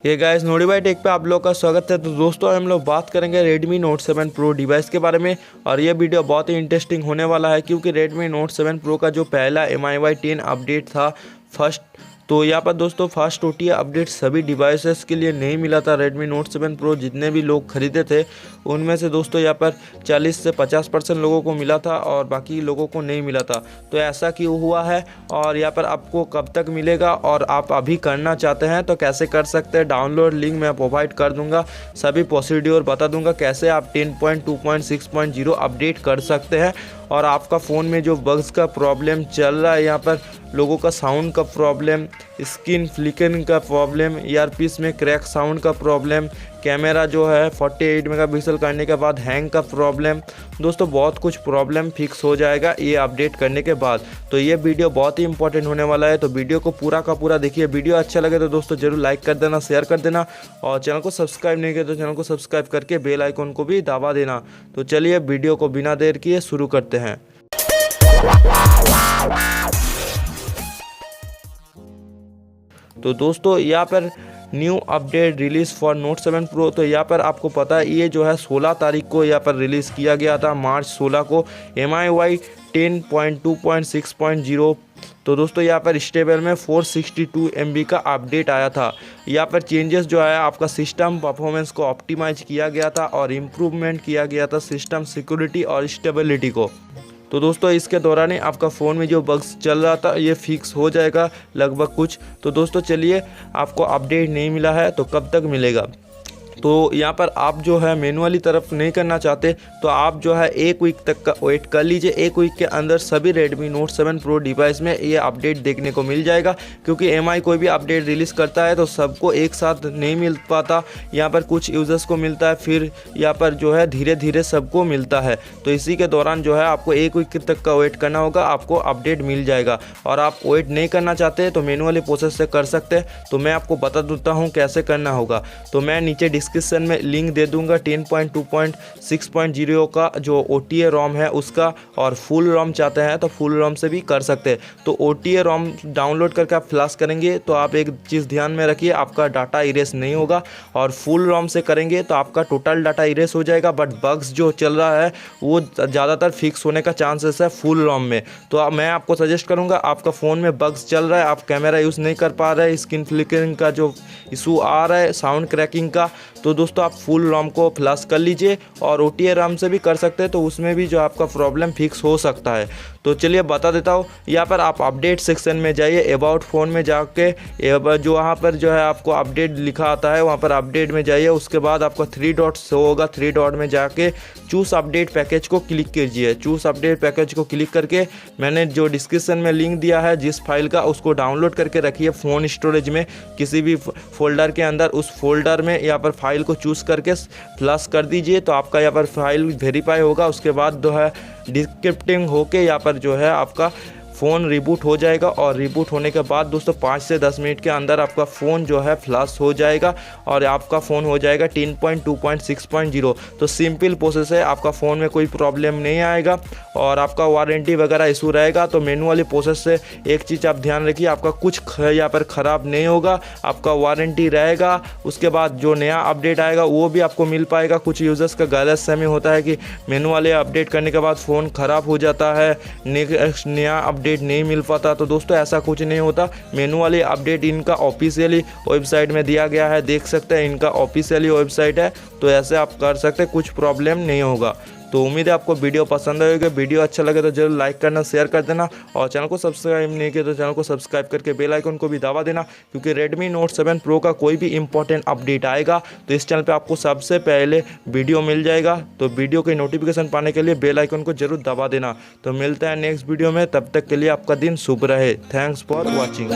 ये guys notify take पे आप लोग का स्वागत है। तो दोस्तों हम लोग बात करेंगे Redmi Note 7 Pro डिवाइस के बारे में। और ये वीडियो बहुत ही इंटरेस्टिंग होने वाला है क्योंकि Redmi Note 7 Pro का जो पहला MIUI 10 अपडेट था फर्स्ट, तो यहाँ पर दोस्तों फर्स्ट OTA अपडेट सभी डिवाइसेस के लिए नहीं मिला था। Redmi Note 7 Pro जितने भी लोग खरीदे थे उनमें से दोस्तों यहाँ पर 40 से 50% लोगों को मिला था और बाकी लोगों को नहीं मिला था। तो ऐसा क्यों हुआ है और यहाँ पर आपको कब तक मिलेगा और आप अभी करना चाहते हैं तो कैसे कर सकते हैं, डाउनलोड लिंक मैं प्रोवाइड कर दूंगा, सभी प्रोसीड्योर बता दूंगा कैसे आप 10.2.6.0 अपडेट कर सकते हैं। और आपका फ़ोन में जो बग्स का प्रॉब्लम चल रहा है, यहाँ पर लोगों का साउंड का प्रॉब्लम, स्क्रीन फ्लिकरिंग का प्रॉब्लम, ईयरपीस में क्रैक साउंड का प्रॉब्लम, कैमरा जो है 48 मेगापिक्सल करने के बाद हैंग का प्रॉब्लम, दोस्तों बहुत कुछ प्रॉब्लम फिक्स हो जाएगा ये अपडेट करने के बाद। तो ये वीडियो बहुत ही इंपॉर्टेंट होने वाला है, तो वीडियो को पूरा का पूरा देखिए। वीडियो अच्छा लगे तो दोस्तों जरूर लाइक कर देना, शेयर कर देना और चैनल को सब्सक्राइब नहीं किया तो चैनल को सब्सक्राइब करके बेल आइकन को भी दबा देना। तो चलिए वीडियो को बिना देर किए शुरू करते हैं। तो दोस्तों यहाँ पर new update release for Note 7 Pro, तो यहाँ पर आपको पता है ये जो है 16 तारीख को यहाँ पर रिलीज़ किया गया था, मार्च 16 को MIUI 10.2.6.0। तो दोस्तों यहाँ पर स्टेबल में 462 MB का अपडेट आया था। यहाँ पर चेंजेस जो है आपका सिस्टम परफॉर्मेंस को ऑप्टिमाइज किया गया था और इम्प्रूवमेंट किया गया था सिस्टम सिक्योरिटी और स्टेबिलिटी को। तो दोस्तों इसके दौरान ही आपका फ़ोन में जो बग्स चल रहा था ये फिक्स हो जाएगा लगभग कुछ। तो दोस्तों चलिए, आपको अपडेट नहीं मिला है तो कब तक मिलेगा। तो यहाँ पर आप जो है मैनुअली तरफ नहीं करना चाहते तो आप जो है एक वीक तक का वेट कर लीजिए। एक वीक के अंदर सभी Redmi Note 7 Pro डिवाइस में ये अपडेट देखने को मिल जाएगा, क्योंकि MI कोई भी अपडेट रिलीज़ करता है तो सबको एक साथ नहीं मिल पाता। यहाँ पर कुछ यूज़र्स को मिलता है, फिर यहाँ पर जो है धीरे धीरे सबको मिलता है। तो इसी के दौरान जो है आपको एक वीक तक का वेट करना होगा, आपको अपडेट मिल जाएगा। और आप वेट नहीं करना चाहते तो मैनुअली प्रोसेस से कर सकते हैं। तो मैं आपको बता देता हूँ कैसे करना होगा। तो मैं नीचे डिस्क्रिप्शन में लिंक दे दूंगा 10.2.6.0 का जो OTA ROM है उसका, और फुल ROM चाहते हैं तो फुल ROM से भी कर सकते हैं। तो OTA ROM डाउनलोड करके आप फ्लैश करेंगे तो आप एक चीज़ ध्यान में रखिए, आपका डाटा इरेज नहीं होगा। और फुल ROM से करेंगे तो आपका टोटल डाटा इरेज हो जाएगा, बट बग्स जो चल रहा है वो ज़्यादातर फिक्स होने का चांसेस है फुल ROM में। तो मैं आपको सजेस्ट करूँगा, आपका फ़ोन में बग्स चल रहा है, आप कैमरा यूज़ नहीं कर पा रहे, स्क्रीन फ्लिकरिंग का जो इशू आ रहा है, साउंड क्रैकिंग का, तो दोस्तों आप फुल ROM को फ्लैश कर लीजिए। और OTA ROM से भी कर सकते हैं, तो उसमें भी जो आपका प्रॉब्लम फिक्स हो सकता है। तो चलिए बता देता हूँ। यहाँ पर आप अपडेट सेक्शन में जाइए, अबाउट फ़ोन में जाके जो वहाँ पर जो है आपको अपडेट लिखा आता है वहाँ पर अपडेट में जाइए। उसके बाद आपको 3 डॉट्स होगा, 3 डॉट में जाके चूज़ अपडेट पैकेज को क्लिक कीजिए। चूज़ अपडेट पैकेज को क्लिक करके मैंने जो डिस्क्रिप्शन में लिंक दिया है जिस फाइल का, उसको डाउनलोड करके रखिए फ़ोन स्टोरेज में किसी भी फोल्डर के अंदर। उस फोल्डर में यहाँ पर फाइल को चूज़ करके फ्लश कर दीजिए तो आपका यहाँ पर फाइल वेरीफाई होगा। उसके बाद जो है डिस्क्रिप्टिंग होके यहाँ पर जो है आपका फ़ोन रिबूट हो जाएगा। और रिबूट होने के बाद दोस्तों 5 से 10 मिनट के अंदर आपका फ़ोन जो है फ्लश हो जाएगा और आपका फ़ोन हो जाएगा 10.2.6.0। तो सिंपल प्रोसेस है, आपका फ़ोन में कोई प्रॉब्लम नहीं आएगा। और आपका वारंटी वगैरह इशू रहेगा तो मैनुअली प्रोसेस से एक चीज़ आप ध्यान रखिए, आपका कुछ यहाँ पर ख़राब नहीं होगा, आपका वारंटी रहेगा। उसके बाद जो नया अपडेट आएगा वो भी आपको मिल पाएगा। कुछ यूज़र्स का गलतफहमी होता है कि मैनुअली अपडेट करने के बाद फ़ोन ख़राब हो जाता है, नया अपडेट नहीं मिल पाता। तो दोस्तों ऐसा कुछ नहीं होता, मैनुअली अपडेट इनका ऑफिशियली वेबसाइट में दिया गया है, देख सकते हैं इनका ऑफिशियली वेबसाइट है। तो ऐसे आप कर सकते हैं, कुछ प्रॉब्लम नहीं होगा। तो उम्मीद है आपको वीडियो पसंद आएगा। वीडियो अच्छा लगे तो जरूर लाइक करना, शेयर कर देना और चैनल को सब्सक्राइब नहीं किया तो चैनल को सब्सक्राइब करके बेल आइकन को भी दबा देना, क्योंकि Redmi Note 7 Pro का कोई भी इंपॉर्टेंट अपडेट आएगा तो इस चैनल पे आपको सबसे पहले वीडियो मिल जाएगा। तो वीडियो की नोटिफिकेशन पाने के लिए बेल आइकन को जरूर दबा देना। तो मिलते हैं नेक्स्ट वीडियो में, तब तक के लिए आपका दिन शुभ रहे। Thanks for watching.